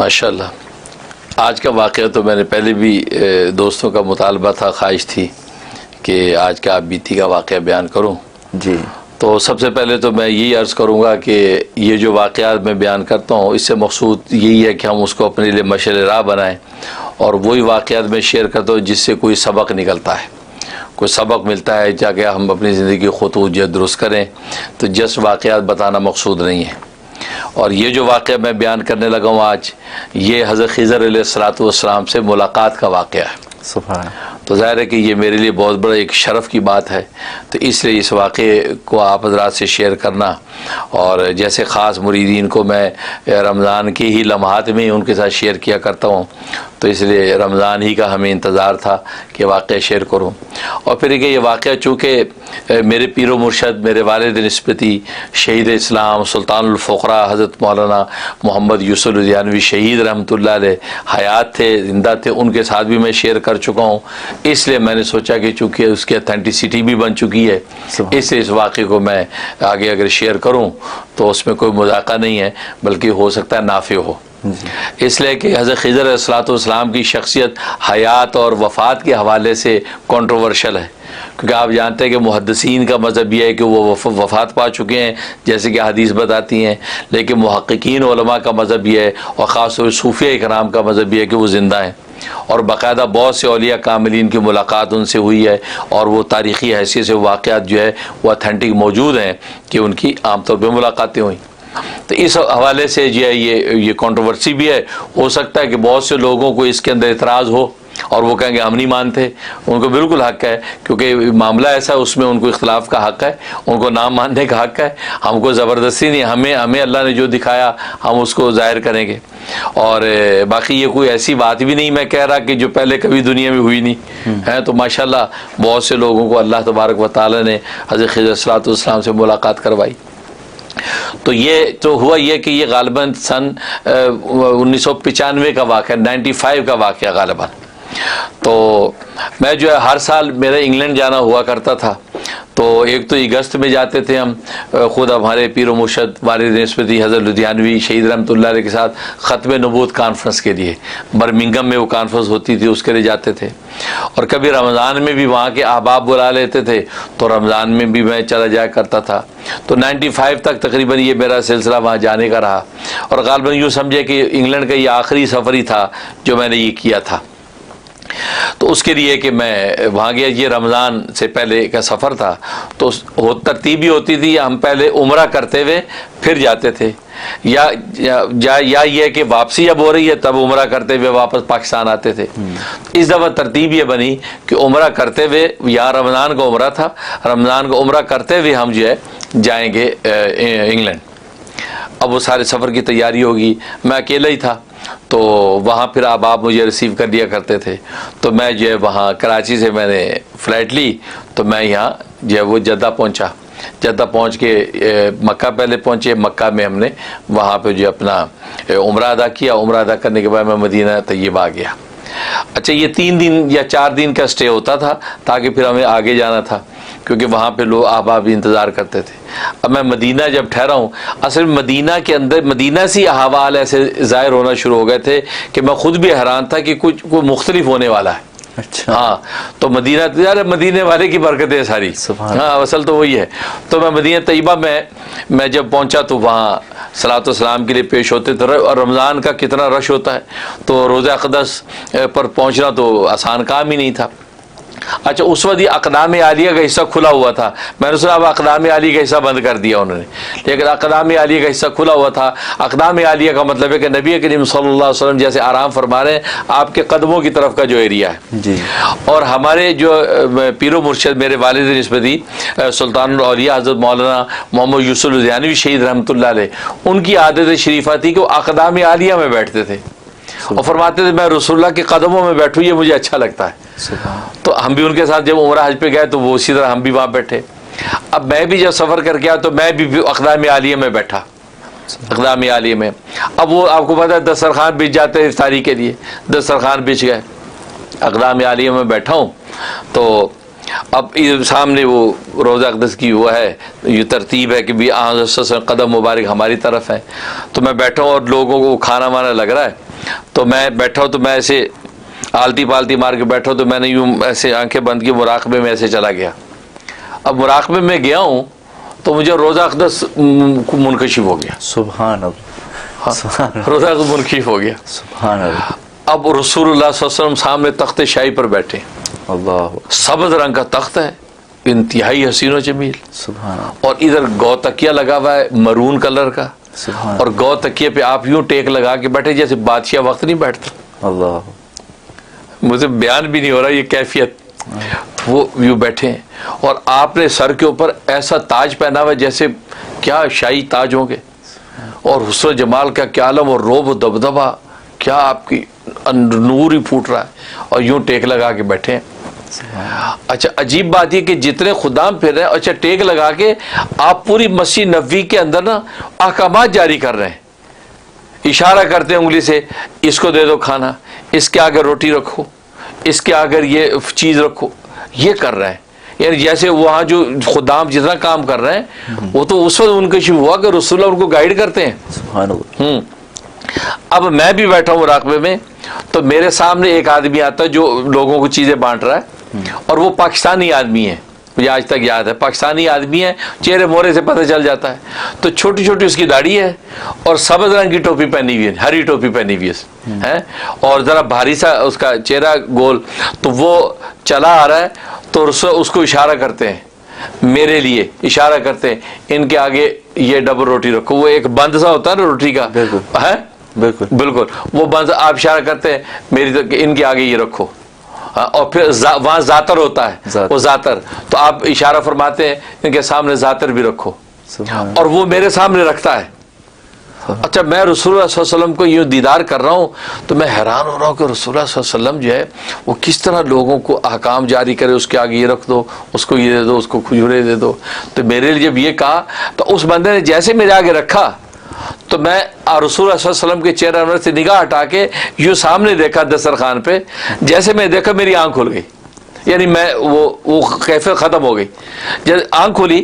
ماشاءاللہ. آج کا واقعہ تو میں نے پہلے بھی دوستوں کا مطالبہ تھا، خواہش تھی کہ آج کا بیتی کا واقعہ بیان کروں. جی. تو سب سے پہلے تو میں یہی عرض کروں گا کہ یہ جو واقعات میں بیان کرتا ہوں اس سے مقصود یہی ہے کہ ہم اس کو اپنے لیے مشعل راہ بنائیں، اور وہی واقعات میں شیئر کرتا ہوں جس سے کوئی سبق نکلتا ہے، کوئی سبق ملتا ہے جا کے ہم اپنی زندگی خطوط جو درست کریں. تو جس واقعات بتانا مقصود نہیں ہے. اور یہ جو واقعہ میں بیان کرنے لگا ہوں آج، یہ حضرت خضر علیہ الصلوۃ والسلام سے ملاقات کا واقعہ ہے. سبحان. تو ظاہر ہے کہ یہ میرے لیے بہت بڑا ایک شرف کی بات ہے. تو اس لیے اس واقعے کو آپ حضرات سے شیئر کرنا، اور جیسے خاص مریدین کو میں رمضان کے ہی لمحات میں ان کے ساتھ شیئر کیا کرتا ہوں، تو اس لیے رمضان ہی کا ہمیں انتظار تھا کہ واقعہ شیئر کروں. اور پھر کہ یہ واقعہ چونکہ میرے پیر و مرشد، میرے والد نسبتی شہید اسلام سلطان الفقراء حضرت مولانا محمد یوسف لدھیانوی شہید رحمۃ اللہ علیہ حیات تھے، زندہ تھے، ان کے ساتھ بھی میں شیئر کر چکا ہوں. اس لیے میں نے سوچا کہ چونکہ اس کی اتھینٹسٹی بھی بن چکی ہے، اس لیے اس واقعے کو میں آگے اگر شیئر کروں تو اس میں کوئی مذاقہ نہیں ہے، بلکہ ہو سکتا ہے نافع ہو. اس لیے کہ حضرت خضر علیہ الصلوۃ والسلام کی شخصیت حیات اور وفات کے حوالے سے کنٹروورشل ہے، کیونکہ آپ جانتے ہیں کہ محدثین کا مذہب یہ ہے کہ وہ وفات پا چکے ہیں جیسے کہ حدیث بتاتی ہیں، لیکن محققین علماء کا مذہب یہ ہے، اور خاص طور سے صوفیہ کرام کا مذہب یہ ہے کہ وہ زندہ ہیں، اور باقاعدہ بہت سے اولیاء کاملین کی ملاقات ان سے ہوئی ہے، اور وہ تاریخی حیثیت سے واقعات جو ہے وہ اتھینٹک موجود ہیں کہ ان کی عام طور پہ ملاقاتیں ہوئیں. تو اس حوالے سے جو ہے یہ کنٹروورسی بھی ہے. ہو سکتا ہے کہ بہت سے لوگوں کو اس کے اندر اعتراض ہو اور وہ کہیں گے ہم نہیں مانتے. ان کو بالکل حق ہے، کیونکہ معاملہ ایسا ہے اس میں ان کو اختلاف کا حق ہے، ان کو نام ماننے کا حق ہے. ہم کو زبردستی نہیں، ہمیں اللہ نے جو دکھایا ہم اس کو ظاہر کریں گے. اور باقی یہ کوئی ایسی بات بھی نہیں میں کہہ رہا کہ جو پہلے کبھی دنیا میں ہوئی نہیں ہے. تو ماشاءاللہ بہت سے لوگوں کو اللہ تبارک و تعالی نے حضرت خضر علیہ الصلوۃ والسلام سے ملاقات کروائی. تو یہ تو ہوا یہ کہ یہ غالباً سن 1995 کا واقعہ، 95 کا واقعہ غالباً. تو میں جو ہے ہر سال میرا انگلینڈ جانا ہوا کرتا تھا. تو ایک تو اگست میں جاتے تھے ہم، خود ہمارے پیر و مرشد والد نسبتی حضرت لدھیانوی شہید رحمۃ اللہ علیہ کے ساتھ ختم نبوت کانفرنس کے لیے، برمنگھم میں وہ کانفرنس ہوتی تھی، اس کے لیے جاتے تھے. اور کبھی رمضان میں بھی وہاں کے احباب بلا لیتے تھے تو رمضان میں بھی میں چلا جایا کرتا تھا. تو 95 تک تقریباً یہ میرا سلسلہ وہاں جانے کا رہا. اور غالباً یوں سمجھے کہ انگلینڈ کا یہ آخری سفر ہی تھا جو میں نے یہ کیا تھا. تو اس کے لیے کہ میں وہاں گیا، یہ رمضان سے پہلے کا سفر تھا. تو ترتیب ہی ہوتی تھی، ہم پہلے عمرہ کرتے ہوئے پھر جاتے تھے، یا یہ کہ واپسی جب ہو رہی ہے تب عمرہ کرتے ہوئے واپس پاکستان آتے تھے. اس دفعہ ترتیب یہ بنی کہ عمرہ کرتے ہوئے، یہاں رمضان کا عمرہ تھا، رمضان کا عمرہ کرتے ہوئے ہم جو ہے جائیں گے انگلینڈ. اب وہ سارے سفر کی تیاری ہوگی، میں اکیلا ہی تھا. تو وہاں پھر آپ مجھے ریسیو کر لیا کرتے تھے. تو میں جو ہے وہاں کراچی سے میں نے فلائٹ لی، تو میں یہاں جو ہے وہ جدہ پہنچا. جدہ پہنچ کے مکہ پہلے پہنچے. مکہ میں ہم نے وہاں پہ جو اپنا عمرہ ادا کیا. عمرہ ادا کرنے کے بعد میں مدینہ طیبہ آ گیا. اچھا، یہ 3 دن یا 4 دن کا اسٹے ہوتا تھا تاکہ پھر ہمیں آگے جانا تھا، کیونکہ وہاں پہ لوگ احباب بھی انتظار کرتے تھے. اب میں مدینہ جب ٹھہرا ہوں، اصل مدینہ کے اندر مدینہ سے احوال ایسے ظاہر ہونا شروع ہو گئے تھے کہ میں خود بھی حیران تھا کہ کچھ مختلف ہونے والا ہے. اچھا. ہاں، تو مدینہ یار مدینے والے کی برکتیں ساری. ہاں، اصل تو وہی ہے. تو میں مدینہ طیبہ میں جب پہنچا تو وہاں صلاۃ والسلام کے لیے پیش ہوتے تھے. اور رمضان کا کتنا رش ہوتا ہے، تو روضہ اقدس پر پہنچنا تو آسان کام ہی نہیں تھا. اچھا، اس وقت یہ اقدام عالیہ کا حصہ کھلا ہوا تھا. میں نے سنا اب اقدام عالیہ کا حصہ بند کر دیا انہوں نے، لیکن اقدام عالیہ کا حصہ کھلا ہوا تھا. اقدام عالیہ کا مطلب ہے کہ نبی کریم صلی اللہ علیہ وسلم جیسے آرام فرما رہے ہیں، آپ کے قدموں کی طرف کا جو ایریا ہے. جی. اور ہمارے جو پیر و مرشد میرے والد نسبتی سلطان الاولیاء حضرت مولانا محمد یوسف لدھیانوی شہید رحمۃ اللہ علیہ، ان کی عادت شریفہ تھی کہ وہ اقدام عالیہ میں بیٹھتے تھے اور فرماتے تھے میں رسول اللہ کے قدموں میں بیٹھوں، یہ مجھے اچھا لگتا ہے. تو ہم بھی ان کے ساتھ جب عمرہ حج پہ گئے تو وہ اسی طرح ہم بھی وہاں بیٹھے. اب میں بھی جب سفر کر کے آیا تو میں بھی اقدام عالیہ میں بیٹھا. اقدام عالیہ میں اب وہ آپ کو پتہ ہے دسترخوان بچ جاتے ہیں افطاری کے لیے، دسترخوان بچ گئے. اقدام عالیہ میں بیٹھا ہوں تو اب سامنے وہ روضہ اقدس کی وہ ہے، یہ ترتیب ہے کہ بھی قدم مبارک ہماری طرف ہے. تو میں بیٹھا ہوں اور لوگوں کو کھانا وانا لگ رہا ہے. تو میں بیٹھا ہوں تو میں ایسے آلتی پالتی مار کے بیٹھا ہوں تو میں نے یوں ایسے آنکھیں بند کی مراقبے میں ایسے چلا گیا. اب مراقبے میں گیا ہوں تو مجھے روزہ اقدس منکشف ہو گیا. سبحان اللہ. روزہ اقدس منکشف ہو گیا. سبحان اللہ. اب رسول اللہ صلی اللہ علیہ وسلم سامنے تخت شاہی پر بیٹھے. اللہ. سبز رنگ کا تخت ہے, انتہائی حسین و جمیل. سبحان اللہ. اور ادھر گو تکیہ لگا ہوا ہے مرون کلر کا. سبحان. اور گو تکیے پہ آپ یوں ٹیک لگا کے بیٹھے جیسے بادشاہ وقت نہیں بیٹھتا. اللہ. مجھے بیان بھی نہیں ہو رہا یہ کیفیت. وہ یوں بیٹھے ہیں اور آپ نے سر کے اوپر ایسا تاج پہنا ہوا جیسے کیا شاہی تاج ہوں گے, اور حسن و جمال کا کیا عالم اور روب و دبدبا, کیا آپ کی نور ہی پھوٹ رہا ہے, اور یوں ٹیک لگا کے بیٹھے ہیں. اچھا عجیب بات یہ کہ جتنے خدام پھر رہے ہیں, اچھا ٹیک لگا کے آپ پوری مسجد نبوی کے اندر نا احکامات جاری کر رہے ہیں. اشارہ کرتے ہیں انگلی سے, اس کو دے دو کھانا, اس کے آگے روٹی رکھو, اس کے آگے یہ چیز رکھو, یہ کر رہے ہیں. یعنی جیسے وہاں جو خدام جتنا کام کر رہے ہیں وہ تو اس وقت ان کا شروع ہوا کہ رسول اللہ ان کو گائیڈ کرتے ہیں. سبحان اللہ. اب میں بھی بیٹھا ہوں مراقبے میں, تو میرے سامنے ایک آدمی آتا ہے جو لوگوں کو چیزیں بانٹ رہا ہے, اور وہ پاکستانی آدمی ہے, مجھے آج تک یاد ہے پاکستانی آدمی ہے, چہرے مورے سے پتہ چل جاتا ہے. تو چھوٹی چھوٹی اس کی داڑھی ہے اور سبز رنگ کی ٹوپی پہنی ہوئی ہے, ہری ٹوپی پہنی ہوئی ہے, اور ذرا بھاری سا اس کا چہرہ گول. تو وہ چلا آ رہا ہے تو اس کو اشارہ کرتے ہیں, میرے لیے اشارہ کرتے ہیں, ان کے آگے یہ ڈبل روٹی رکھو. وہ ایک بند سا ہوتا ہے نا روٹی کا, ہے بالکل بالکل وہ بند, آپ اشارہ کرتے ہیں میری, ان کے آگے یہ رکھو. اور پھر وہاں زاتر ہوتا ہے, وہ زاتر, تو آپ اشارہ فرماتے ہیں ان کے سامنے زاتر بھی رکھو, اور وہ میرے سامنے رکھتا ہے. اچھا میں رسول اللہ صلی اللہ علیہ وسلم کو یوں دیدار کر رہا ہوں تو میں حیران ہو رہا ہوں کہ رسول اللہ صلی اللہ علیہ وسلم جو ہے وہ کس طرح لوگوں کو احکام جاری کرے, اس کے آگے یہ رکھ دو, اس کو یہ دے دو, اس کو کھجورے دے دو. تو میرے لیے جب یہ کہا تو اس بندے نے جیسے میرے آگے رکھا تو میں رسول اللہ صلی اللہ علیہ وسلم کے چہرے انور سے نگاہ ہٹا کے یوں سامنے دیکھا دسترخوان پہ, جیسے میں دیکھا میری آنکھ کھل گئی, یعنی میں وہ کیفیت ختم ہو گئی. جب آنکھ کھولی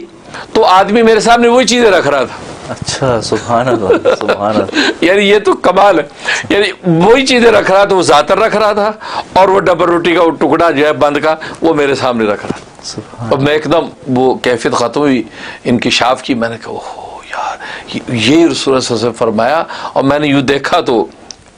تو آدمی میرے سامنے وہی چیزیں رکھ رہا تھا. اچھا سبحان اللہ. سبحان اللہ. یعنی یہ تو کمال ہے, یعنی وہی چیزیں رکھ رہا تھا, وہ زاتر رکھ رہا تھا, اور وہ ڈبل روٹی کا وہ ٹکڑا جو ہے بند کا وہ میرے سامنے رکھ رہا تھا. اور میں ایک دم وہ کیفیت ختم ہوئی, انکشاف کی. میں نے کہا اوہ یار یہ رسول اللہ صلی اللہ علیہ وسلم سے فرمایا, اور میں نے یوں دیکھا تو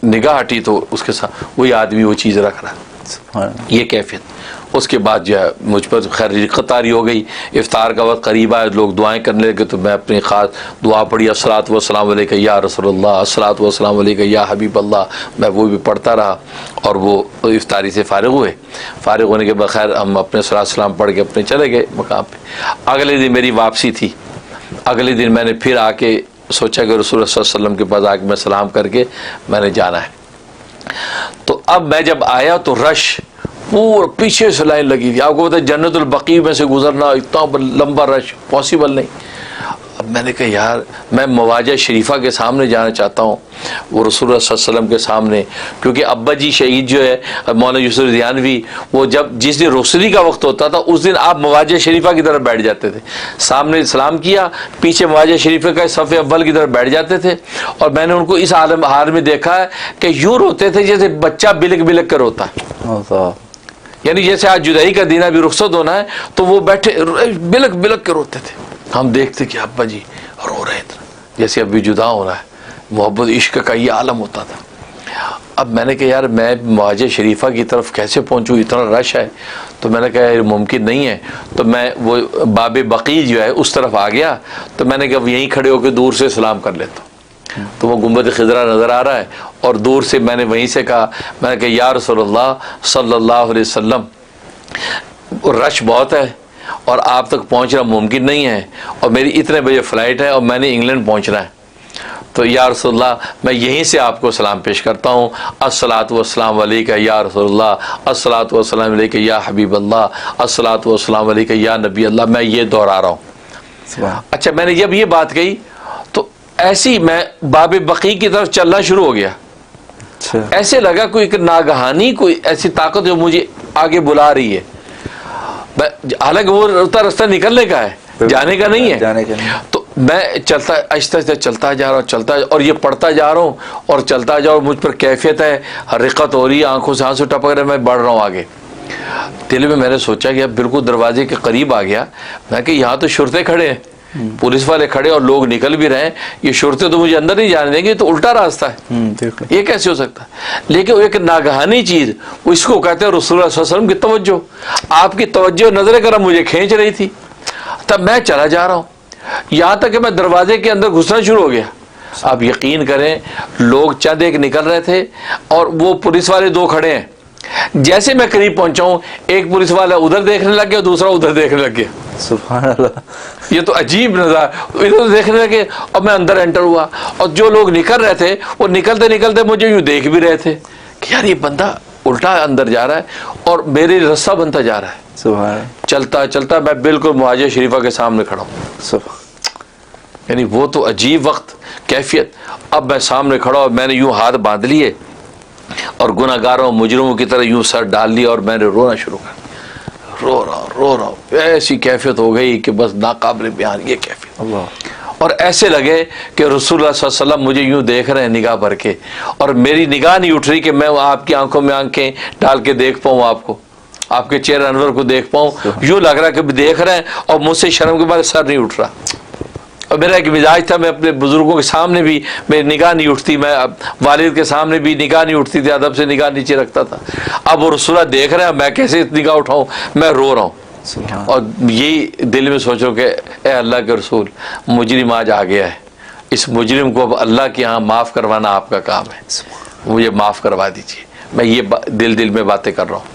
نگاہ ہٹی تو اس کے ساتھ وہی آدمی وہ چیز رکھ رہا. یہ کیفیت. اس کے بعد جو ہے مجھ پر خیر قطاری ہو گئی, افطار کا وقت قریب آئے, لوگ دعائیں کرنے لگے, تو میں اپنی خاص دعا پڑھی, الصلاۃ والسلام علیکہ یا رسول اللہ, الصلاۃ والسلام علیکہ یا حبیب اللہ. میں وہ بھی پڑھتا رہا, اور وہ افطاری سے فارغ ہوئے. فارغ ہونے کے بخیر ہم اپنے صلاۃ والسلام پڑھ کے اپنے چلے گئے مقام پہ. اگلے دن میری واپسی تھی. اگلے دن میں نے پھر آ کے سوچا کہ رسول اللہ صلی اللہ علیہ وسلم کے پاس آ کے میں سلام کر کے میں نے جانا ہے. تو اب میں جب آیا تو رش پورا پیچھے سے لائن لگی تھی. آپ کو پتہ ہے جنت البقیع میں سے گزرنا اتنا لمبا رش پاسبل نہیں. اب میں نے کہا یار میں مواجہ شریفہ کے سامنے جانا چاہتا ہوں, وہ رسول اللہ صلی اللہ علیہ وسلم کے سامنے, کیونکہ ابا جی شہید جو ہے مولانا یوسف ریحانوی, وہ جس دن روسری کا وقت ہوتا تھا اس دن آپ مواجہ شریفہ کی طرف بیٹھ جاتے تھے. سامنے سلام کیا, پیچھے مواجہ شریفہ کا صف اول کی طرف بیٹھ جاتے تھے, اور میں نے ان کو اس حال میں دیکھا ہے کہ یوں روتے تھے جیسے بچہ بلک بلک کر روتا ہے. یعنی جیسے آج جدائی کا دن ابھی رخصت ہونا ہے تو وہ بیٹھے بلک بلک کے روتے تھے. ہم دیکھتے کہ ابا جی رو رہے تھے جیسے ابھی جدا ہو رہا ہے. محبت عشق کا یہ عالم ہوتا تھا. اب میں نے کہا یار میں مواجہ شریفہ کی طرف کیسے پہنچوں, اتنا رش ہے. تو میں نے کہا یہ ممکن نہیں ہے. تو میں وہ باب بقیع جو ہے اس طرف آ گیا, تو میں نے کہا یہیں کھڑے ہو کے دور سے سلام کر لیتا ہوں. تو وہ گنبد خضرا نظر آ رہا ہے, اور دور سے میں نے وہیں سے کہا, میں نے کہا یا رسول اللہ صلی اللہ علیہ وسلم رش بہت ہے اور آپ تک پہنچنا ممکن نہیں ہے, اور میری اتنے بجے فلائٹ ہے اور میں نے انگلینڈ پہنچنا ہے. تو یا رسول اللہ میں یہیں سے آپ کو سلام پیش کرتا ہوں, الصلاۃ والسلام علیکہ یا رسول اللہ, الصلاۃ والسلام علیکہ یا حبیب اللہ, الصلاۃ والسلام علیکہ یا نبی اللہ. میں یہ دہرا رہا ہوں. اچھا میں نے جب یہ بات کہی تو ایسی میں باب بقیع کی طرف چلنا شروع ہو گیا. ایسے لگا کوئی ایک ناگہانی کوئی ایسی طاقت جو مجھے آگے بلا رہی ہے. حالانکہ وہ رستہ نکلنے کا ہے, جانے کا نہیں ہے. تو میں چلتا آہستہ آہستہ چلتا جا رہا ہوں اور یہ پڑھتا جا رہا ہوں اور چلتا جا رہا ہوں. مجھ پر کیفیت ہے, رقت ہو رہی ہے, آنکھوں سے آنسو ٹپک رہے, میں بڑھ رہا ہوں آگے. دل میں نے سوچا کہ اب بالکل دروازے کے قریب آ گیا. میں کہ یہاں تو شرطے کھڑے ہیں, پولیس والے کھڑے اور لوگ نکل بھی رہے ہیں, یہ شرطے تو مجھے اندر نہیں جانے دیں گے, تو الٹا راستہ ہے, یہ کیسے ہو سکتا ہے؟ لیکن ایک ناگہانی چیز, وہ اس کو کہتے ہیں رسول اللہ صلی اللہ علیہ وسلم کی توجہ. آپ کی توجہ نظر کرم مجھے کھینچ رہی تھی. تب میں چلا جا رہا ہوں یہاں تک کہ میں دروازے کے اندر گھسنا شروع ہو گیا. آپ یقین کریں, لوگ چند ایک نکل رہے تھے اور وہ پولیس والے دو کھڑے ہیں. جیسے میں قریب پہنچا ہوں, ایک پولیس والا ادھر دیکھنے لگ گیا, دوسرا ادھر دیکھنے لگ گیا. سبحان اللہ, یہ تو عجیب نظر. ادھر دیکھنے لگے اور میں اندر انٹر ہوا, اور جو لوگ نکل رہے تھے وہ نکلتے نکلتے مجھے یوں دیکھ بھی رہے تھے کہ یار یہ بندہ الٹا اندر جا رہا ہے اور میرے رستہ بنتا جا رہا ہے. سبحان اللہ. چلتا چلتا میں بالکل مہاجر شریفہ کے سامنے کھڑا ہوں. یعنی وہ تو عجیب وقت, کیفیت. اب میں سامنے کھڑا اور میں نے یوں ہاتھ باندھ لیے اور گناہ گاروں مجرموں کی طرح یوں سر ڈال لیا اور میں نے رونا شروع کر دیا. رو رہا ہوں. ایسی کیفیت ہو گئی کہ بس ناقابل بیان یہ کیفیت. اللہ. اور ایسے لگے کہ رسول اللہ صلی اللہ علیہ وسلم مجھے یوں دیکھ رہے ہیں نگاہ بھر کے, اور میری نگاہ نہیں اٹھ رہی کہ میں آپ کی آنکھوں میں آنکھیں ڈال کے دیکھ پاؤں, آپ کو, آپ کے چہرے انور کو دیکھ پاؤں. یوں لگ رہا ہے کہ دیکھ رہے ہیں اور مجھ سے شرم کے بعد سر نہیں اٹھ رہا. اور میرا ایک مزاج تھا, میں اپنے بزرگوں کے سامنے بھی میری نگاہ نہیں اٹھتی, میں والد کے سامنے بھی نگاہ نہیں اٹھتی تھی, ادب سے نگاہ نیچے رکھتا تھا. اب وہ رسول اللہ دیکھ رہے ہیں, میں کیسے نگاہ اٹھاؤں, میں رو رہا ہوں. اور یہی دل میں سوچو کہ اے اللہ کے رسول, مجرم آج آ گیا ہے, اس مجرم کو اب اللہ کے ہاں معاف کروانا آپ کا کام ہے, مجھے معاف کروا دیجیے. میں یہ دل میں باتیں کر رہا ہوں.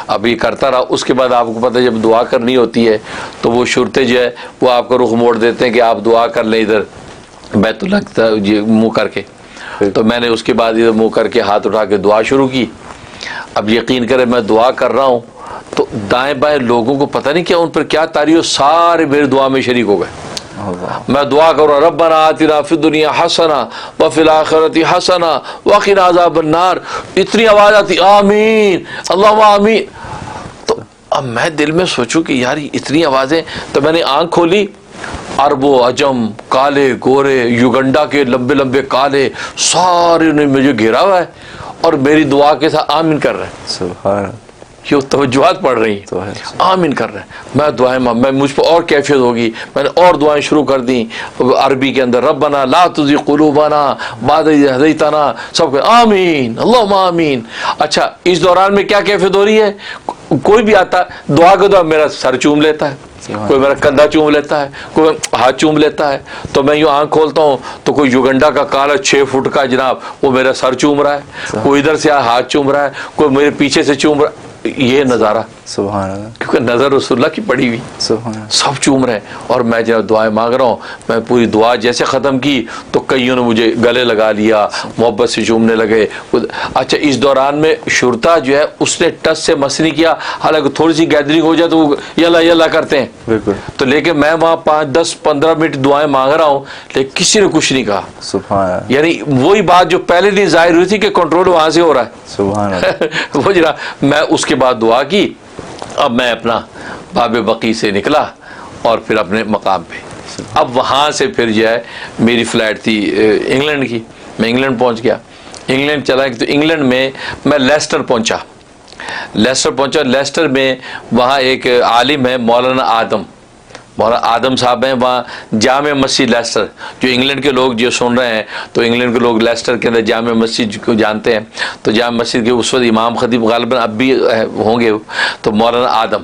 اب یہ کرتا رہا. اس کے بعد آپ کو پتہ ہے جب دعا کرنی ہوتی ہے تو وہ شرطے جو ہے وہ آپ کو رخ موڑ دیتے ہیں کہ آپ دعا کر لیں ادھر بیت اللہ کا منہ کر کے. تو میں نے اس کے بعد ادھر منہ کر کے ہاتھ اٹھا کے دعا شروع کی. اب یقین کریں میں دعا کر رہا ہوں تو دائیں بائیں لوگوں کو پتہ نہیں کیا ان پر کیا طاری ہو, سارے میری دعا میں شریک ہو گئے. میں دعا کروں ربنا آتنا فی الدنیا حسنہ وفی الآخرۃ حسنہ وقنا عذاب النار, اتنی آواز آتی آمین اللہم آمین. تو اب میں دل میں سوچوں کہ یار اتنی آوازیں. تو میں نے آنکھ کھولی, عرب و عجم, کالے گورے, یوگنڈا کے لمبے لمبے کالے, سارے نے مجھے گھیرا ہوا ہے اور میری دعا کے ساتھ آمین کر رہے ہیں. سبحان. یہ توجہات پڑھ رہی ہیں, آمین کر رہے ہیں. میں دعائیں, میں مجھ پہ اور کیفیت ہوگی, میں نے اور دعائیں شروع کر دیں عربی کے اندر, ربنا لا تزغ قلوبنا بعد اذ ہدیتنا, سب کو آمین اللہم آمین. اچھا اس دوران میں کیا کیفیت ہو رہی ہے, کوئی بھی آتا دعا کو تو میرا سر چوم لیتا ہے, کوئی میرا کندھا چوم لیتا ہے, کوئی ہاتھ چوم لیتا ہے. تو میں یوں آنکھ کھولتا ہوں تو کوئی یوگنڈا کا کالا 6 فٹ کا جناب وہ میرا سر چوم رہا ہے, کوئی ادھر سے ہاتھ چوم رہا ہے, کوئی میرے پیچھے سے چوم رہا ہے. یہ نظارہ سبحان اللہ, کیونکہ نظر رسول اللہ کی پڑی ہوئی, سب چوم رہے ہیں اور میں جب دعائیں مانگ رہا ہوں. میں پوری دعا جیسے ختم کی تو کئیوں نے مجھے گلے لگا لیا, محبت سے چومنے لگے. اچھا اس دوران میں شرطا جو ہے اس نے ٹچ سے مس نہیں کیا, حالانکہ تھوڑی سی گیدرنگ ہو جائے تو وہ یلا یلا کرتے ہیں. تو لیکن میں وہاں 5-10-15 منٹ دعائیں مانگ رہا ہوں لیکن کسی نے کچھ نہیں کہا. سبحان اللہ. یعنی وہی بات جو پہلے دن ظاہر ہوئی تھی کہ کنٹرول وہاں سے ہو رہا ہے. سبحان اللہ. وہ جناب میں اس کے بعد دعا کی. اب میں اپنا باب بقی سے نکلا اور پھر اپنے مقام پہ. اب وہاں سے پھر جو ہے میری فلائٹ تھی انگلینڈ کی, میں انگلینڈ پہنچ گیا. انگلینڈ چلا تو انگلینڈ میں لیسٹر پہنچا. لیسٹر میں وہاں ایک عالم ہے مولانا آدم صاحب ہیں, وہاں جامع مسجد لیسٹر, جو انگلینڈ کے لوگ جو سن رہے ہیں تو انگلینڈ کے لوگ لیسٹر کے اندر جامع مسجد کو جانتے ہیں. تو جامع مسجد کے اس وقت امام خطیب غالباً اب بھی ہوں گے, تو مولانا آدم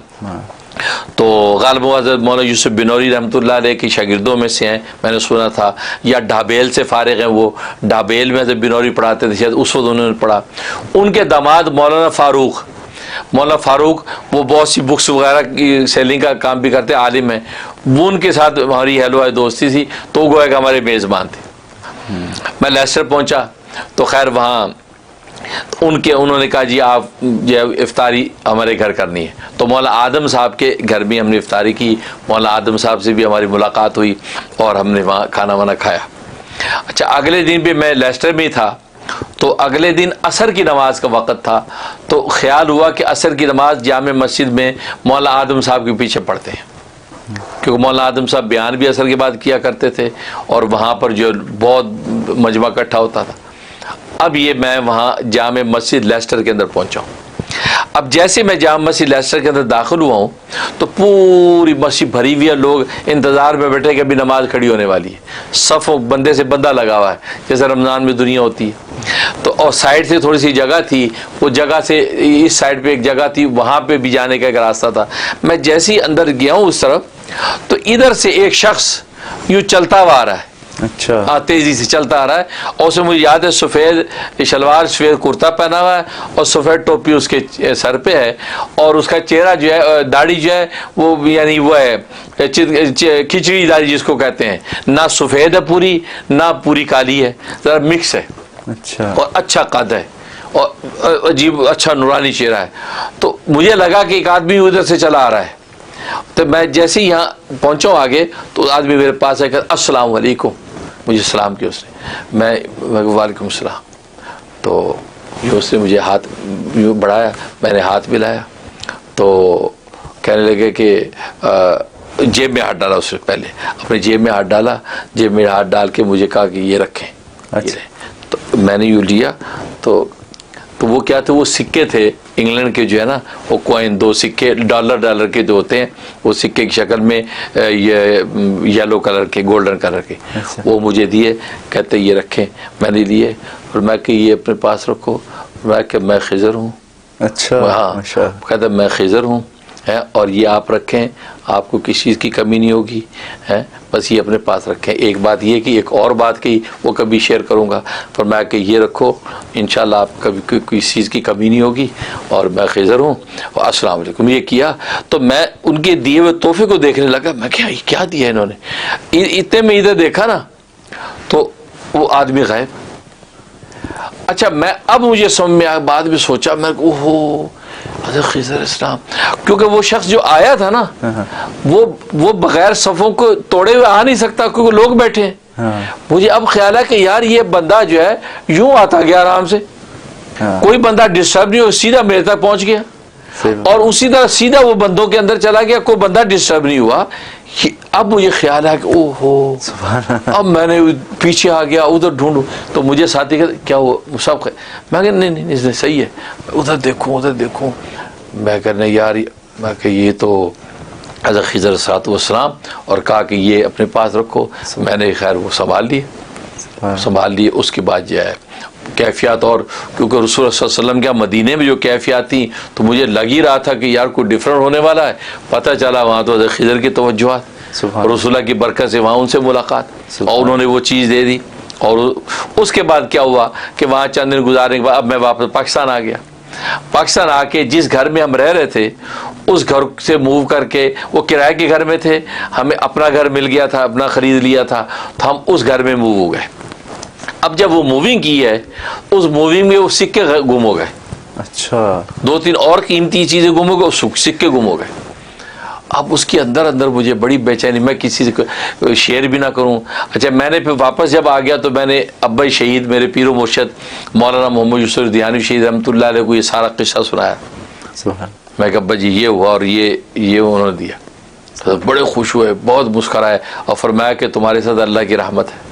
تو غالباً حضرت مولانا یوسف بنوری رحمۃ اللہ علیہ کی شاگردوں میں سے ہیں, میں نے سنا تھا, یا ڈھابیل سے فارغ ہیں. وہ ڈھابیل میں حضرت بنوری پڑھاتے تھے, شاید اس وقت انہوں نے پڑھا. ان کے داماد مولانا فاروق وہ بہت سی بکس وغیرہ کی سیلنگ کا کام بھی کرتے, عالم ہیں. وہ ان کے ساتھ ہماری ہیلو دوستی تھی, تو گویا کہ ہمارے میزبان تھے. میں لیسٹر پہنچا تو خیر وہاں انہوں نے کہا جی آپ جو افطاری ہمارے گھر کرنی ہے. تو مولانا آدم صاحب کے گھر بھی ہم نے افطاری کی. مولانا آدم صاحب سے بھی ہماری ملاقات ہوئی اور ہم نے وہاں کھانا وانا کھایا. اچھا اگلے دن بھی میں لیسٹر میں ہی تھا, تو اگلے دن عصر کی نماز کا وقت تھا. تو خیال ہوا کہ عصر کی نماز جامع مسجد میں مولانا آدم صاحب کے پیچھے پڑھتے ہیں. کیونکہ مولانا آدم صاحب بیان بھی اثر کے بعد کیا کرتے تھے اور وہاں پر جو بہت مجمع اکٹھا ہوتا تھا. اب یہ میں وہاں جامع مسجد لیسٹر کے اندر پہنچا ہوں. اب جیسے میں جامع مسجد لیسٹر کے اندر داخل ہوا ہوں تو پوری مسجد بھری ہوئی ہے, لوگ انتظار میں بیٹھے کہ ابھی نماز کھڑی ہونے والی ہے. صفوں بندے سے بندہ لگا ہوا ہے جیسے رمضان میں دنیا ہوتی ہے. تو اور سائڈ سے تھوڑی سی جگہ تھی, وہ جگہ سے اس سائڈ پہ ایک جگہ تھی, وہاں پہ بھی جانے کا ایک راستہ تھا. میں جیسے ہی اندر گیا ہوں اس طرف تو ادھر سے ایک شخص یوں چلتا ہوا آ رہا ہے. اچھا, تیزی سے چلتا آ رہا ہے اور اسے مجھے یاد ہے سفید شلوار سفید کرتا پہنا ہوا ہے اور سفید ٹوپی اس کے سر پہ ہے اور اس کا چہرہ جو ہے داڑھی جو ہے وہ یعنی وہ ہے کھچڑی داڑھی جس کو کہتے ہیں, نہ سفید ہے پوری نہ پوری کالی ہے, ذرا مکس ہے. اچھا, اور اچھا قد ہے اور عجیب اچھا نورانی چہرہ ہے. تو مجھے لگا کہ ایک آدمی ادھر سے چلا آ رہا ہے. تو میں جیسے ہی یہاں پہنچا ہوں آگے تو آدمی میرے پاس ہے کہ السلام علیکم, مجھے سلام کیا اس نے. میں وعلیکم السلام. تو یہ اس نے مجھے ہاتھ یوں بڑھایا, میں نے ہاتھ ملایا تو کہنے لگے کہ جیب میں ہاتھ ڈالا. اس سے پہلے اپنے جیب میں ہاتھ ڈالا, جیب میں ہاتھ ڈال کے مجھے کہا کہ یہ رکھیں. اچھا, تو میں نے یوں لیا تو وہ کیا تھے, وہ سکے تھے انگلینڈ کے جو ہے نا, وہ کوئن 2 سکے ڈالر کے جو ہوتے ہیں وہ سکے کی شکل میں یہ یلو کلر کے گولڈن کلر کے, وہ مجھے دیے. کہتے یہ رکھیں. میں نے لیے اور میں کہ یہ اپنے پاس رکھو. میں کہ میں خضر ہوں. اچھا, ہاں, کہتے میں خضر ہوں اور یہ آپ رکھیں, آپ کو کسی چیز کی کمی نہیں ہوگی, بس یہ اپنے پاس رکھیں. ایک بات یہ کہ ایک اور بات کی وہ کبھی شیئر کروں گا, پر میں کہ یہ رکھو انشاءاللہ آپ کبھی کسی چیز کی کمی نہیں ہوگی اور میں خضر ہوں. اور السلام علیکم یہ کیا تو میں ان کے دیے ہوئے تحفے کو دیکھنے لگا. میں کیا دیا انہوں نے. اتنے میں ادھر دیکھا نا تو وہ آدمی غائب. اچھا میں اب مجھے سمجھ میں آیا, بعد میں سوچا میں اوہو حضرت خضر اسلام, کیونکہ وہ شخص جو آیا تھا نا وہ بغیر صفوں کو توڑے ہوئے آ نہیں سکتا کیونکہ لوگ بیٹھے ہیں. مجھے اب خیال ہے کہ یار یہ بندہ جو ہے یوں آتا گیا آرام سے, کوئی بندہ ڈسٹرب نہیں ہو, سیدھا میرے تک پہنچ گیا اور اسی طرح سیدھا وہ بندوں کے اندر چلا گیا, کوئی بندہ ڈسٹرب نہیں ہوا. اب مجھے خیال ہے کہ اوہو, اب میں نے پیچھے آ گیا ادھر ڈھونڈوں تو مجھے ساتھی کہتے کیا وہ سب, میں کہ نہیں اس نے صحیح ہے, ادھر دیکھوں. میں کہنے یار میں کہ یہ تو حضرت خضر علیہ السلام, اور کہا کہ یہ اپنے پاس رکھو. میں نے خیر وہ سنبھال لیے. اس کے بعد جو ہے کیفیات, اور کیونکہ رسول اللہ صلی اللہ علیہ وسلم کیا مدینے میں جو کیفیات تھیں تو مجھے لگ ہی رہا تھا کہ یار کوئی ڈفرینٹ ہونے والا ہے. پتہ چلا وہاں تو حضرت خضر کی توجہات, رسول اللہ کی برکت سے وہاں ان سے ملاقات اور انہوں نے وہ چیز دے دی. اور اس کے بعد کیا ہوا کہ وہاں چند دن گزارنے کے بعد اب میں واپس پاکستان آ گیا. پاکستان آ کے جس گھر میں ہم رہ رہے تھے اس گھر سے موو کر کے, وہ کرائے کے گھر میں تھے, ہمیں اپنا گھر مل گیا تھا, اپنا خرید لیا تھا, تو ہم اس گھر میں موو ہو گئے. اب جب وہ موونگ کی ہے اس موونگ میں وہ سکے گم ہو گئے. اچھا, 2-3 اور قیمتی چیزیں گم ہو گئے, سکے گم ہو گئے. اب اس کے اندر مجھے بڑی بے چینی, میں کسی سے شیئر بھی نہ کروں. اچھا میں نے پھر واپس جب آ گیا تو میں نے ابا شہید میرے پیر و مرشد مولانا محمد یوسف دیانوی شہید رحمۃ اللہ علیہ کو یہ سارا قصہ سنایا. میں کہ ابا جی یہ ہوا اور یہ انہوں نے دیا. بڑے خوش ہوئے, بہت مسکرائے اور فرمایا کہ تمہارے ساتھ اللہ کی رحمت ہے,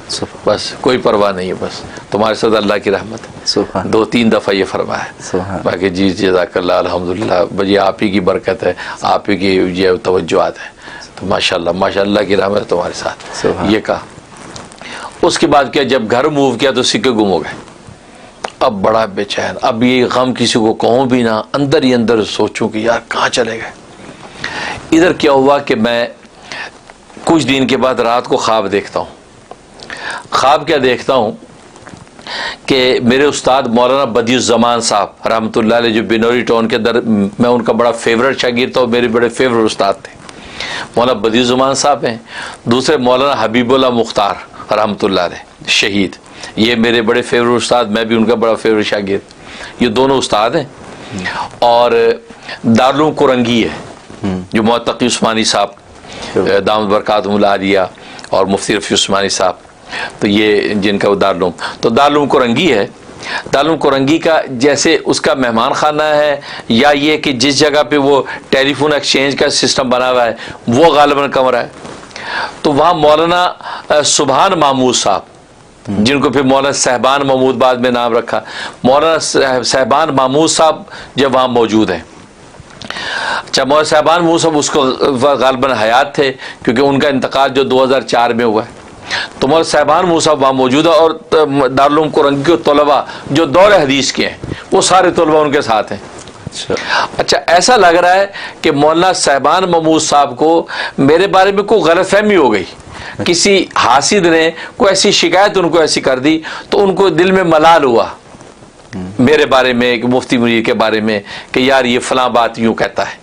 بس کوئی پرواہ نہیں ہے, بس تمہارے ساتھ اللہ کی رحمت ہے. 2-3 دفعہ یہ فرمایا. میں کہ جی جزاک اللہ, الحمدللہ بجے آپ ہی کی برکت ہے, آپ ہی کی یہ توجہات ہیں, تو ماشاء اللہ کی رحمت ہے تمہارے ساتھ. یہ کہا. اس کے بعد کیا جب گھر موو کیا تو سکے گم ہو گئے. اب بڑا بے چین, اب یہ غم کسی کو کہوں بھی نہ, اندر ہی اندر سوچوں کہ یار کہاں چلے گئے. ادھر کیا ہوا کہ میں کچھ دن کے بعد رات کو خواب دیکھتا ہوں. خواب کیا دیکھتا ہوں کہ میرے استاد مولانا بدیع الزمان صاحب رحمۃ اللہ علیہ جو بنوری ٹاؤن کے اندر, میں ان کا بڑا فیورٹ شاگرد تھا اور میرے بڑے فیورٹ استاد تھے. مولانا بدیع الزمان صاحب ہیں. دوسرے مولانا حبیب اللہ مختار رحمۃ اللہ علیہ شہید, یہ میرے بڑے فیورٹ استاد, میں بھی ان کا بڑا فیورٹ شاگرد. یہ دونوں استاد ہیں. اور دارالعلوم کورنگی ہے جو محتقی عثمانی صاحب دامت برکاتہم العالیہ اور مفتی رفیع عثمانی صاحب, تو یہ جن کا وہ دارالعلوم, تو دارالعلوم کورنگی ہے. دارالعلوم کورنگی کا جیسے اس کا مہمان خانہ ہے یا یہ کہ جس جگہ پہ وہ ٹیلی فون ایکسچینج کا سسٹم بنا ہوا ہے وہ غالباً کمرہ ہے. تو وہاں مولانا سبحان محمود صاحب جن کو پھر مولانا صاحبان محمود بعد میں نام رکھا, مولانا صاحبان محمود صاحب جب وہاں موجود ہیں. اچھا مولانا صاحبان محمود صاحب اس کو غالباً حیات تھے کیونکہ ان کا انتقال جو 2004 میں ہوا ہے. تو مولانا صاحبان محمود صاحب وہاں موجود ہے اور دارالعلوم کورنگی کے طلباء جو دور حدیث کے ہیں وہ سارے طلباء ان کے ساتھ ہیں. اچھا ایسا لگ رہا ہے کہ مولانا صاحبان محمود صاحب کو میرے بارے میں کوئی غلط فہمی ہو گئی, کسی حاسد نے کوئی ایسی شکایت ان کو ایسی کر دی تو ان کو دل میں ملال ہوا میرے بارے میں, مفتی منیر کے بارے میں کہ یار یہ فلاں بات یوں کہتا ہے,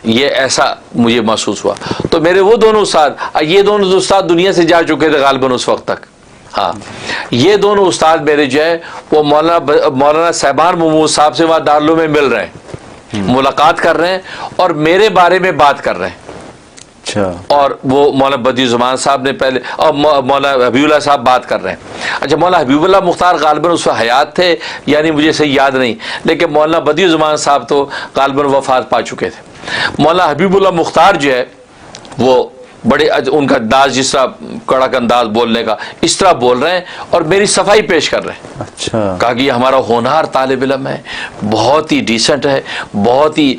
یہ ایسا مجھے محسوس ہوا. تو میرے وہ دونوں استاد, یہ دونوں استاد دنیا سے جا چکے تھے غالباً اس وقت تک. ہاں یہ دونوں استاد میرے جو ہے وہ مولانا صاحبان محمود صاحب سے وہاں دارالعلوم میں مل رہے ہیں, ملاقات کر رہے ہیں اور میرے بارے میں بات کر رہے ہیں. اور وہ مولانا بدیع الزمان صاحب نے پہلے اور مولانا حبیب اللہ صاحب بات کر رہے ہیں. اچھا مولانا حبیب اللہ مختار غالباً اس وقت حیات تھے یعنی مجھے صحیح یاد نہیں, لیکن مولانا بدیع الزمان صاحب تو غالباً وفات پا چکے تھے. مولانا حبیب اللہ مختار جو ہے وہ بڑے ان کا انداز جس طرح کڑک انداز بولنے کا اس طرح بول رہے ہیں اور میری صفائی پیش کر رہے ہیں. اچھا کہا کہ یہ ہمارا ہونہار طالب علم ہے, بہت ہی ڈیسنٹ ہے, بہت ہی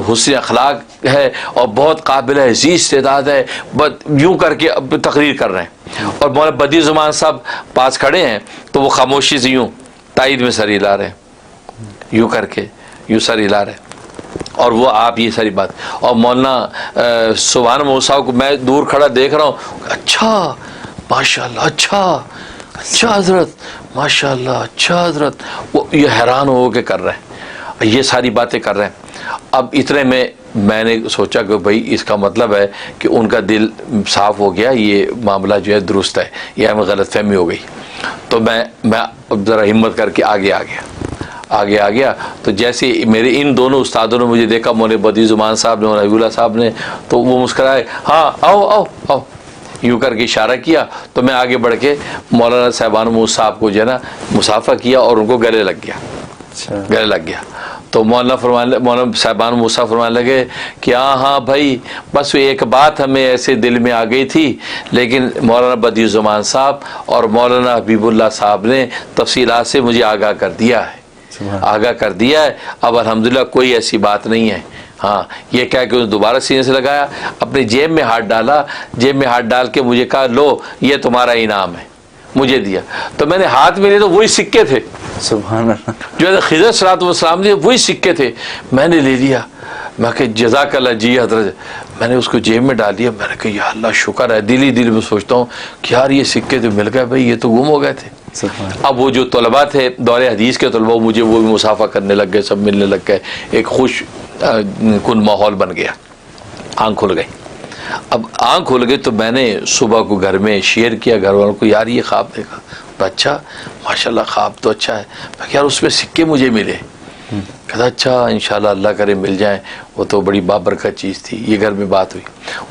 حسن اخلاق ہے اور بہت قابل عزیز استعداد ہے, یوں کر کے تقریر کر رہے ہیں. اور مولانا بدیع الزمان صاحب پاس کھڑے ہیں تو وہ خاموشی سے یوں تائید میں سر ہلا رہے ہیں, یوں کر کے یوں سر ہلا رہے ہیں. اور وہ آپ یہ ساری بات, اور مولانا سبحان محمود صاحب کو میں دور کھڑا دیکھ رہا ہوں, اچھا ماشاء اللہ, اچھا حضرت ماشاء اللہ, اچھا حضرت. وہ یہ حیران ہو کے کر رہے ہیں, یہ ساری باتیں کر رہے ہیں. اب اتنے میں نے سوچا کہ بھائی اس کا مطلب ہے کہ ان کا دل صاف ہو گیا, یہ معاملہ جو ہے درست ہے, یہ ہمیں غلط فہمی ہو گئی. تو میں ذرا ہمت کر کے آگے آ گیا. تو جیسے میرے ان دونوں استادوں نے مجھے دیکھا, مولانا بدیع الزمان صاحب نے اور حبیب اللہ صاحب نے, تو وہ مسکرائے, ہاں آؤ یوں کر کے اشارہ کیا. تو میں آگے بڑھ کے مولانا صاحبان محمود صاحب کو جو ہے نا مصافحہ کیا اور ان کو گلے لگ گیا. تو مولانا صاحبان محمود صاحب فرمانے لگے کہ ہاں بھائی بس ایک بات ہمیں ایسے دل میں آ گئی تھی, لیکن مولانا بدیع الزمان صاحب اور مولانا حبیب اللہ صاحب نے تفصیلات سے مجھے آگاہ کر دیا ہے. اب الحمدللہ کوئی ایسی بات نہیں ہے. ہاں یہ کہہ کہ دوبارہ سینے سے لگایا, اپنے جیب میں ہاتھ ڈال کے مجھے کہا لو یہ تمہارا انعام ہے, مجھے دیا. تو میں نے ہاتھ میں لیے تو وہی سکے تھے سبحان اللہ, جو خضر صلی اللہ علیہ وسلم نے وہی سکے تھے. میں نے لے لیا, میں کہ جزاک اللہ جی حضرت, میں نے اس کو جیب میں ڈال دیا. میں نے کہا یا اللہ شکر ہے, دل میں سوچتا ہوں کہ یار یہ سکے تو مل گئے بھائی, یہ تو گم ہو گئے تھے. اب وہ جو طلباء تھے دور حدیث کے طلباء, مجھے وہ بھی مصافحہ کرنے لگ گئے, سب ملنے لگ گئے, ایک خوش کن ماحول بن گیا, آنکھ کھل گئی. اب آنکھ کھل گئی تو میں نے صبح کو گھر میں شیئر کیا گھر والوں کو, یار یہ خواب دیکھا. اچھا ماشاءاللہ خواب تو اچھا ہے. میں کہ یار اس میں سکے مجھے ملے. کہتا اچھا انشاءاللہ اللہ کرے مل جائیں, وہ تو بڑی بابرکت چیز تھی. یہ گھر میں بات ہوئی.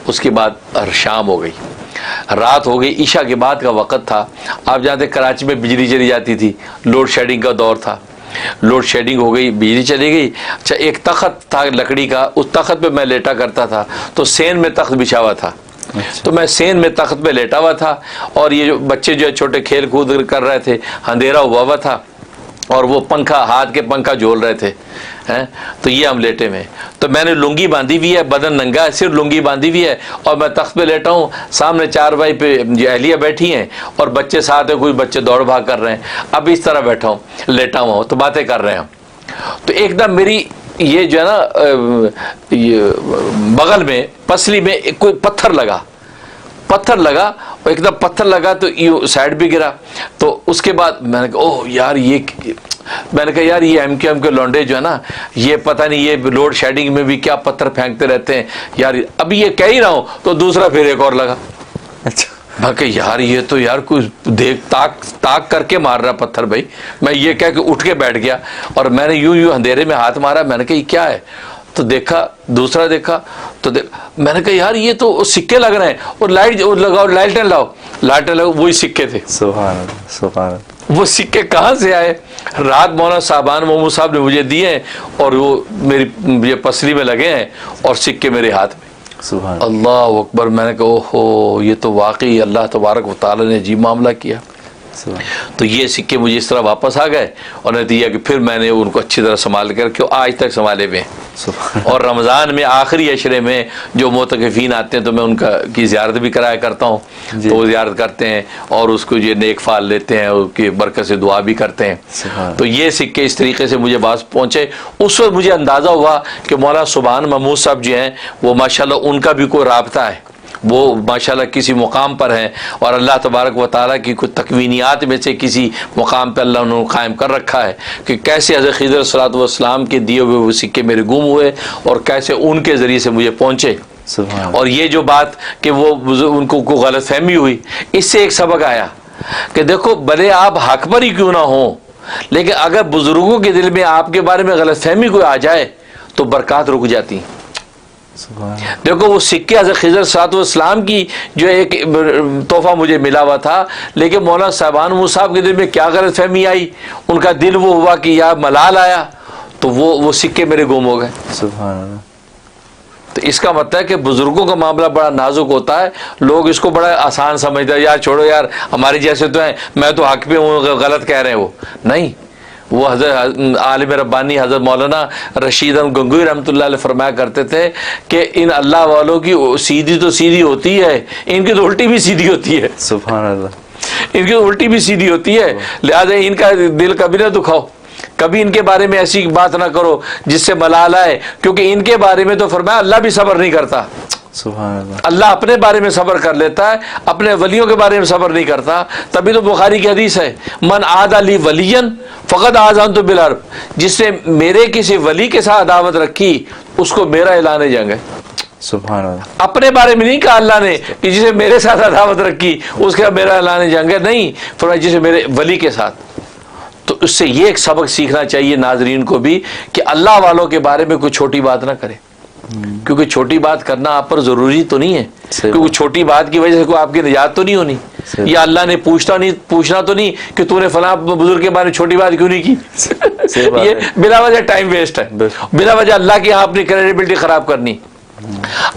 اس کے بعد شام ہو گئی, رات ہو گئی, عشاء کے بعد کا وقت تھا. آپ جانتے کراچی میں بجلی چلی جاتی تھی, لوڈ شیڈنگ کا دور تھا. لوڈ شیڈنگ ہو گئی, بجلی چلی گئی. اچھا ایک تخت تھا لکڑی کا, اس تخت پہ میں لیٹا کرتا تھا. تو سین میں تخت بچھا ہوا تھا, تو میں سین میں تخت پہ لیٹا ہوا تھا اور یہ جو بچے جو ہے چھوٹے کھیل کود کر رہے تھے, اندھیرا ہوا تھا اور وہ پنکھا ہاتھ کے پنکھا جھول رہے تھے. تو یہ ہم لیٹے میں, تو میں نے لنگی باندھی ہوئی ہے, بدن ننگا ہے, صرف لنگی باندھی ہوئی ہے اور میں تخت پہ لیٹا ہوں. سامنے چارپائی پہ اہلیہ بیٹھی ہیں اور بچے ساتھ ہیں, کچھ بچے دوڑ بھاگ کر رہے ہیں. اب اس طرح بیٹھا ہوں, لیٹا ہوا ہوں, تو باتیں کر رہے ہیں. تو ایک دم میری یہ جو ہے نا بغل میں پسلی میں کوئی پتھر لگا اور ایک دم پتھر لگا تو یہ سائڈ بھی گرا. تو اس کے بعد میں نے کہا اوہ یار یہ ایم کے لونڈے جو ہے نا, یہ پتہ نہیں یہ لوڈ شیڈنگ میں بھی کیا پتھر پھینکتے رہتے ہیں یار. ابھی یہ کہہ ہی رہا ہوں تو دوسرا پھر ایک اور لگا. اچھا میں کہ یار یہ تو یار کوئی دیکھ تاک کر کے مار رہا پتھر بھائی. میں یہ کہہ کے اٹھ کے بیٹھ گیا اور میں نے یوں اندھیرے میں ہاتھ مارا. میں نے کہا یہ کیا ہے؟ تو دیکھا دوسرا دیکھا تو میں نے کہا یار یہ تو سکے لگ رہے ہیں، اور لائٹ لگاؤ، لائٹیں لاؤ، لائٹیں لگاؤ، وہی سکے تھے۔ سبحان اللہ سبحان اللہ۔ وہ سکے کہاں سے آئے؟ رات مولانا صاحبان محمود صاحب نے مجھے دیے ہیں، اور وہ میری یہ پسلی میں لگے ہیں، اور سکے میرے ہاتھ میں۔ سبحان اللہ اکبر۔ میں نے کہا اوہو، یہ تو واقعی اللہ تبارک و تعالی نے عجیب معاملہ کیا۔ تو یہ سکے مجھے اس طرح واپس آ گئے، اور نتیجہ کہ پھر میں نے ان کو اچھی طرح سنبھال کر کے آج تک سنبھالے ہوئے ہیں۔ اور رمضان میں آخری عشرے میں جو معتکفین آتے ہیں تو میں ان کی زیارت بھی کرایا کرتا ہوں، تو وہ زیارت کرتے ہیں اور اس کو یہ نیک فعل لیتے ہیں، اس کی برکت سے دعا بھی کرتے ہیں۔ تو یہ سکے اس طریقے سے مجھے پاس پہنچے۔ اس وقت مجھے اندازہ ہوا کہ مولانا سبحان محمود صاحب جو ہیں وہ ماشاءاللہ ان کا بھی کوئی رابطہ ہے، وہ ماشاءاللہ کسی مقام پر ہیں، اور اللہ تبارک و تعالیٰ کی کچھ تکوینیات میں سے کسی مقام پہ اللہ انہوں نے قائم کر رکھا ہے کہ کیسے حضرت خضر صلی والسلام کے دیے ہوئے وہ سکے میرے گم ہوئے، اور کیسے ان کے ذریعے سے مجھے پہنچے۔ اور یہ جو بات کہ وہ ان کو کوئی غلط فہمی ہوئی، اس سے ایک سبق آیا کہ دیکھو بھلے آپ حق پر ہی کیوں نہ ہوں، لیکن اگر بزرگوں کے دل میں آپ کے بارے میں غلط فہمی کوئی آ جائے تو برکات رک جاتی ہیں۔ دیکھو وہ سکے حضرت خضر صلی والسلام کی جو ایک تحفہ مجھے ملا ہوا تھا، لیکن مولانا صاحبان صاحب کے دل میں کیا غلط فہمی آئی، ان کا دل وہ ہوا کہ یا ملال آیا، تو وہ سکے میرے گم ہو گئے۔ سبحان اللہ۔ تو اس کا مطلب ہے کہ بزرگوں کا معاملہ بڑا نازک ہوتا ہے، لوگ اس کو بڑا آسان سمجھتے ہیں، یار چھوڑو یار ہمارے جیسے تو ہیں، میں تو حق پہ ہوں، غلط کہہ رہے ہیں وہ نہیں۔ وہ حضرت عالم ربانی حضرت مولانا رشید احمد گنگوئی رحمۃ اللہ علیہ فرمایا کرتے تھے کہ ان اللہ والوں کی سیدھی تو سیدھی ہوتی ہے، ان کی تو الٹی بھی سیدھی ہوتی ہے۔ سبحان اللہ۔ ان کی تو الٹی بھی سیدھی ہوتی ہے، لہٰذا ان کا دل کبھی نہ دکھاؤ، کبھی ان کے بارے میں ایسی بات نہ کرو جس سے ملال آئے، کیونکہ ان کے بارے میں تو فرمایا اللہ بھی صبر نہیں کرتا۔ سبحان اللہ۔ اللہ اپنے بارے میں صبر کر لیتا ہے، اپنے ولیوں کے بارے میں صبر نہیں کرتا۔ تبھی تو بخاری کی حدیث ہے، من عاد لی ولی فقد آذنت بالحرب، جس نے میرے کسی ولی کے ساتھ عداوت رکھی اس کو میرا اعلان جنگ ہے۔ سبحان اللہ۔ اپنے بارے میں نہیں کہا اللہ نے کہ جسے میرے ساتھ عداوت رکھی اس کا میرا اعلان جنگ ہے، نہیں، فرمایا جسے میرے ولی کے ساتھ۔ تو اس سے یہ ایک سبق سیکھنا چاہیے ناظرین کو بھی کہ اللہ والوں کے بارے میں کوئی چھوٹی بات نہ کرے، کیونکہ چھوٹی بات کرنا آپ پر ضروری تو نہیں ہے، کیونکہ چھوٹی بات کی وجہ سے کوئی آپ کی نجات تو نہیں ہونی، یا اللہ نے پوچھنا تو نہیں کہ تو نے فلاں بزرگ کے بارے میں چھوٹی بات کیوں نہیں کی۔ یہ بلا وجہ ٹائم ویسٹ ہے، بلا وجہ اللہ کے یہاں اپنی کریڈیبلٹی خراب کرنی۔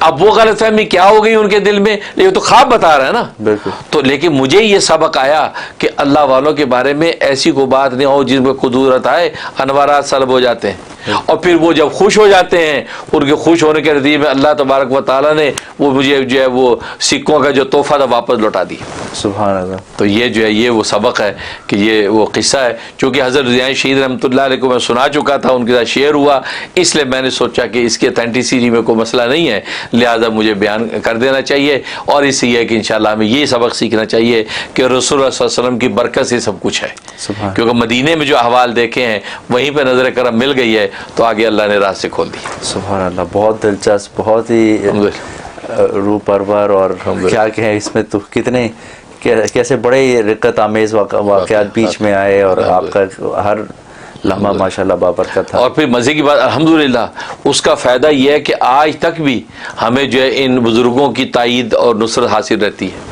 اب وہ غلط فہمی کیا ہو گئی ان کے دل میں، یہ تو خواب بتا رہا ہے نا۔ تو لیکن مجھے یہ سبق آیا کہ اللہ والوں کے بارے میں ایسی کوئی بات نہیں ہو جس میں قدورت آئے، انوارات سلب ہو جاتے ہیں، اور پھر وہ جب خوش ہو جاتے ہیں، ان کے خوش ہونے کے نتیجے میں اللہ تبارک و تعالیٰ نے وہ مجھے جو ہے وہ سکوں کا جو تحفہ تھا واپس لوٹا دیا۔ سبحان اللہ۔ تو یہ جو ہے یہ وہ سبق ہے کہ یہ وہ قصہ ہے، چونکہ حضرت ضیاء شہید رحمۃ اللہ علیہ کو میں سنا چکا تھا، ان کے ساتھ شیئر ہوا، اس لیے میں نے سوچا کہ اس کی اتھینٹسٹی میں کوئی مسئلہ نہیں ہے، لہٰذا مجھے بیان کر دینا چاہیے۔ اور اس سے یہ ہے کہ انشاءاللہ ہمیں یہ سبق سیکھنا چاہیے کہ رسول اللہ صلی اللہ علیہ وسلم کی برکت سے سب کچھ ہے، کیونکہ مدینے میں جو احوال دیکھے ہیں وہیں پہ نظر کرم مل گئی ہے، تو آگے اللہ نے راستے کھول دی۔ سبحان اللہ، بہت دلچسپ، بہت ہی روح پرور، اور کیا کہیں اس میں تو کتنے کیسے بڑے رقت آمیز واقعات بیچ میں آئے، اور آپ کا ہر لمحہ ماشاءاللہ بابرکت تھا۔ اور پھر مزے کی بات الحمدللہ اس کا فائدہ یہ ہے کہ آج تک بھی ہمیں جو ہے ان بزرگوں کی تائید اور نصرت حاصل رہتی ہے۔